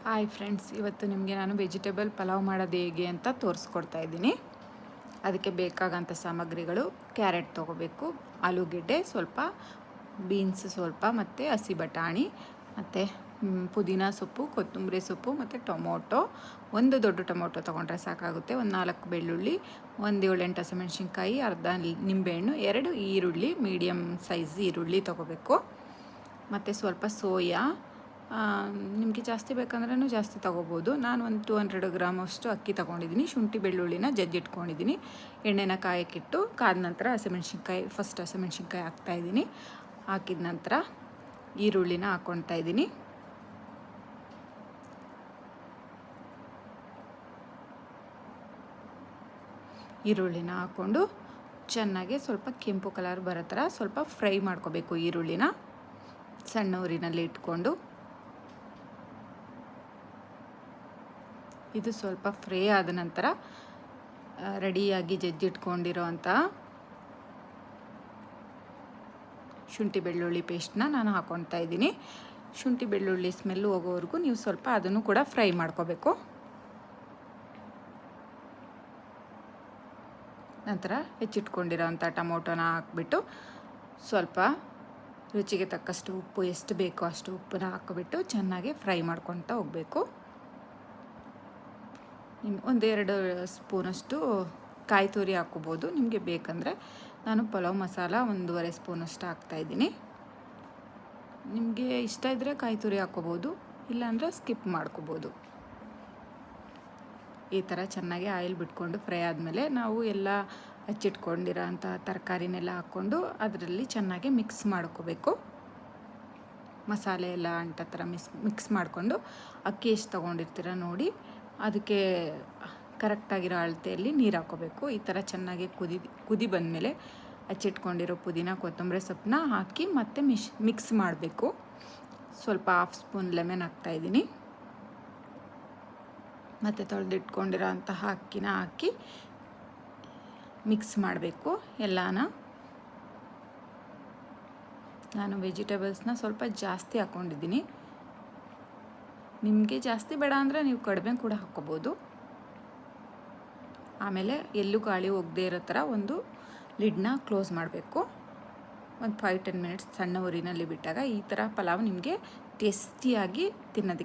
Hi friends, ಇವತ್ತು ನಿಮಗೆ ನಾನು ವೆಜಿಟೇಬಲ್ ಪಲಾವ್ ಮಾಡೋದು ಹೇಗೆ ಅಂತ ತೋರಿಸ್ಕೊಡ್ತಾ ಇದ್ದೀನಿ. ಅದಕ್ಕೆ ಬೇಕಾಗಂಥ ಸಾಮಗ್ರಿಗಳು: ಕ್ಯಾರೆಟ್ ತೊಗೋಬೇಕು, ಆಲೂಗೆಡ್ಡೆ ಸ್ವಲ್ಪ, ಬೀನ್ಸ್ ಸ್ವಲ್ಪ, ಮತ್ತು ಹಸಿ ಬಟಾಣಿ, ಮತ್ತು ಪುದೀನ ಸೊಪ್ಪು, ಕೊತ್ತಂಬರಿ ಸೊಪ್ಪು, ಮತ್ತು ಟೊಮೊಟೊ. ಒಂದು ದೊಡ್ಡ ಟೊಮೊಟೊ ತೊಗೊಂಡ್ರೆ ಸಾಕಾಗುತ್ತೆ. ಒಂದು 4 ಬೆಳ್ಳುಳ್ಳಿ, ಒಂದು 7-8 ಹಸಿಮೆಣ್ಸಿನ್ಕಾಯಿ, ಅರ್ಧ ನಿಂಬೆಹಣ್ಣು, 2 ಈರುಳ್ಳಿ, ಮೀಡಿಯಮ್ ಸೈಜ್ ಈರುಳ್ಳಿ ತೊಗೋಬೇಕು. ಮತ್ತು ಸ್ವಲ್ಪ ಸೋಯಾ, ನಿಮಗೆ ಜಾಸ್ತಿ ಬೇಕಂದ್ರೂ ಜಾಸ್ತಿ ತೊಗೋಬೋದು. ನಾನು ಒಂದು 200 ಗ್ರಾಮ್ ಅಷ್ಟು ಅಕ್ಕಿ ತೊಗೊಂಡಿದ್ದೀನಿ. ಶುಂಠಿ ಬೆಳ್ಳುಳ್ಳಿನ ಜಜ್ಜಿಟ್ಕೊಂಡಿದ್ದೀನಿ. ಎಣ್ಣೆನ ಕಾಯಕ್ಕಿಟ್ಟು ಕಾದ ನಂತರ ಫಸ್ಟ್ ಹಸಿಮೆಣ್ಸಿನ್ಕಾಯಿ ಹಾಕ್ತಾಯಿದ್ದೀನಿ. ಹಾಕಿದ ನಂತರ ಈರುಳ್ಳಿನ ಹಾಕ್ಕೊಳ್ತಾ ಇದ್ದೀನಿ. ಈರುಳ್ಳಿನ ಹಾಕ್ಕೊಂಡು ಚೆನ್ನಾಗಿ ಸ್ವಲ್ಪ ಕೆಂಪು ಕಲರ್ ಬರೋ ಥರ ಸ್ವಲ್ಪ ಫ್ರೈ ಮಾಡ್ಕೋಬೇಕು. ಈರುಳ್ಳಿನ ಸಣ್ಣ ಊರಿನಲ್ಲಿ ಇಟ್ಕೊಂಡು ಇದು ಸ್ವಲ್ಪ ಫ್ರೈ ಆದ ನಂತರ ರೆಡಿಯಾಗಿ ಜಜ್ಜಿಟ್ಕೊಂಡಿರೋ ಅಂಥ ಶುಂಠಿ ಬೆಳ್ಳುಳ್ಳಿ ಪೇಸ್ಟ್ನ ನಾನು ಹಾಕ್ಕೊಳ್ತಾ ಇದ್ದೀನಿ. ಶುಂಠಿ ಬೆಳ್ಳುಳ್ಳಿ ಸ್ಮೆಲ್ಲು ಹೋಗೋವರೆಗೂ ನೀವು ಸ್ವಲ್ಪ ಅದನ್ನು ಕೂಡ ಫ್ರೈ ಮಾಡ್ಕೋಬೇಕು. ನಂತರ ಹೆಚ್ಚಿಟ್ಕೊಂಡಿರೋ ಅಂಥ ಟೊಮೊಟೊನ ಹಾಕ್ಬಿಟ್ಟು ಸ್ವಲ್ಪ ರುಚಿಗೆ ತಕ್ಕಷ್ಟು ಉಪ್ಪು, ಎಷ್ಟು ಬೇಕೋ ಅಷ್ಟು ಉಪ್ಪನ್ನ ಹಾಕ್ಬಿಟ್ಟು ಚೆನ್ನಾಗಿ ಫ್ರೈ ಮಾಡ್ಕೊತಾ ಹೋಗಬೇಕು. ಒಂದೆರಡು ಸ್ಪೂನಷ್ಟು ಕಾಯಿ ತುರಿ ಹಾಕ್ಕೋಬೋದು. ನಿಮಗೆ ಬೇಕಂದರೆ ನಾನು ಪಲಾವ್ ಮಸಾಲ 1.5 ಸ್ಪೂನಷ್ಟು ಹಾಕ್ತಾಯಿದ್ದೀನಿ. ನಿಮಗೆ ಇಷ್ಟ ಇದ್ದರೆ ಕಾಯಿ ತುರಿ ಹಾಕ್ಕೋಬೋದು, ಇಲ್ಲಾಂದರೆ ಸ್ಕಿಪ್ ಮಾಡ್ಕೋಬೋದು. ಈ ಥರ ಚೆನ್ನಾಗಿ ಆಯಿಲ್ ಬಿಟ್ಕೊಂಡು ಫ್ರೈ ಆದಮೇಲೆ ನಾವು ಎಲ್ಲ ಹಚ್ಚಿಟ್ಕೊಂಡಿರೋ ಅಂಥ ತರಕಾರಿನೆಲ್ಲ ಹಾಕ್ಕೊಂಡು ಅದರಲ್ಲಿ ಚೆನ್ನಾಗಿ ಮಿಕ್ಸ್ ಮಾಡ್ಕೋಬೇಕು. ಮಸಾಲೆ ಎಲ್ಲ ಅಂಟ ಥರ ಮಿಕ್ಸ್ ಮಾಡಿಕೊಂಡು ಅಕ್ಕಿ ಎಷ್ಟು ತೊಗೊಂಡಿರ್ತೀರ ನೋಡಿ ಅದಕ್ಕೆ ಕರೆಕ್ಟಾಗಿರೋ ಅಳತೆಯಲ್ಲಿ ನೀರು ಹಾಕ್ಕೋಬೇಕು. ಈ ಥರ ಚೆನ್ನಾಗಿ ಕುದಿ ಬಂದಮೇಲೆ ಹಚ್ಚಿಟ್ಕೊಂಡಿರೋ ಪುದೀನ ಕೊತ್ತಂಬರಿ ಸೊಪ್ಪನ್ನ ಹಾಕಿ ಮತ್ತೆ ಮಿಕ್ಸ್ ಮಾಡಬೇಕು. ಸ್ವಲ್ಪ 1/2 ಸ್ಪೂನ್ ಲೆಮನ್ ಹಾಕ್ತಾಯಿದ್ದೀನಿ. ಮತ್ತು ತೊಳೆದಿಟ್ಕೊಂಡಿರೋ ಅಂತಹ ಅಕ್ಕಿನ ಹಾಕಿ ಮಿಕ್ಸ್ ಮಾಡಬೇಕು ಎಲ್ಲಾನ. ನಾನು ವೆಜಿಟೇಬಲ್ಸ್ನ ಸ್ವಲ್ಪ ಜಾಸ್ತಿ ಹಾಕ್ಕೊಂಡಿದ್ದೀನಿ. ನಿಮಗೆ ಜಾಸ್ತಿ ಬೇಡ ಅಂದರೆ ನೀವು ಕಡಿಮೆ ಕೂಡ ಹಾಕ್ಕೋಬೋದು. ಆಮೇಲೆ ಎಲ್ಲೂ ಗಾಳಿ ಹೋಗದೇ ಇರೋ ಥರ ಒಂದು ಲಿಡ್ನ ಕ್ಲೋಸ್ ಮಾಡಬೇಕು. ಒಂದು 5-10 ಮಿನಿಟ್ಸ್ ಸಣ್ಣ ಉರಿನಲ್ಲಿ ಬಿಟ್ಟಾಗ ಈ ಥರ ಪಲಾವ್ ನಿಮಗೆ ಟೇಸ್ಟಿಯಾಗಿ ತಿನ್ನೋದಕ್ಕೆ